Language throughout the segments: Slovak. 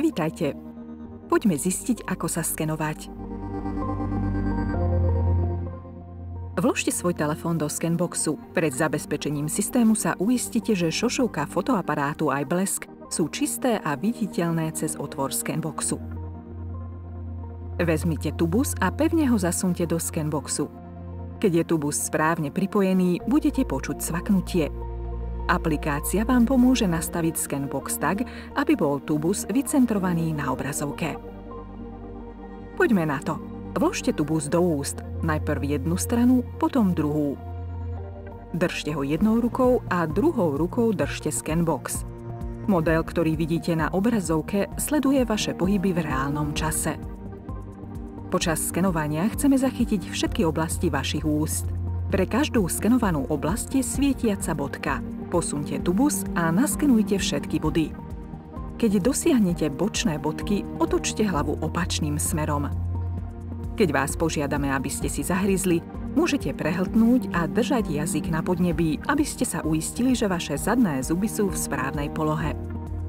Vítajte. Poďme zistiť, ako sa skenovať. Vložte svoj telefón do skenboxu. Pred zabezpečením systému sa uistite, že šošovka fotoaparátu aj blesk sú čisté a viditeľné cez otvor skenboxu. Vezmite tubus a pevne ho zasunte do skenboxu. Keď je tubus správne pripojený, budete počuť cvaknutie. Aplikácia vám pomôže nastaviť skenbox tak, aby bol tubus vycentrovaný na obrazovke. Poďme na to. Vložte tubus do úst. Najprv jednu stranu, potom druhú. Držte ho jednou rukou a druhou rukou držte skenbox. Model, ktorý vidíte na obrazovke, sleduje vaše pohyby v reálnom čase. Počas skenovania chceme zachytiť všetky oblasti vašich úst. Pre každú skenovanú oblasť je svietiaca bodka. Posuňte tubus a naskenujte všetky body. Keď dosiahnete bočné bodky, otočte hlavu opačným smerom. Keď vás požiadame, aby ste si zahryzli, môžete prehltnúť a držať jazyk na podnebí, aby ste sa uistili, že vaše zadné zuby sú v správnej polohe.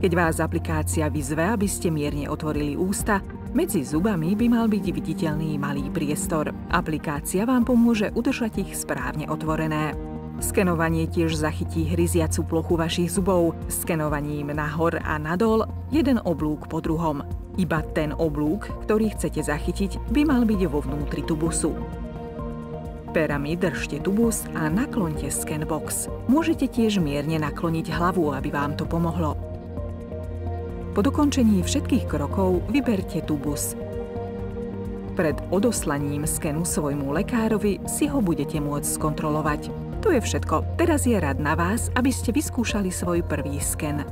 Keď vás aplikácia vyzve, aby ste mierne otvorili ústa, medzi zubami by mal byť viditeľný malý priestor. Aplikácia vám pomôže udržať ich správne otvorené. Skenovanie tiež zachytí hryziacu plochu vašich zubov, skenovaním nahor a nadol, jeden oblúk po druhom. Iba ten oblúk, ktorý chcete zachytiť, by mal byť vo vnútri tubusu. Perami držte tubus a nakloňte skenbox. Môžete tiež mierne nakloniť hlavu, aby vám to pomohlo. Po dokončení všetkých krokov vyberte tubus. Pred odoslaním skenu svojmu lekárovi si ho budete môcť skontrolovať. To je všetko. Teraz je rad na vás, aby ste vyskúšali svoj prvý sken.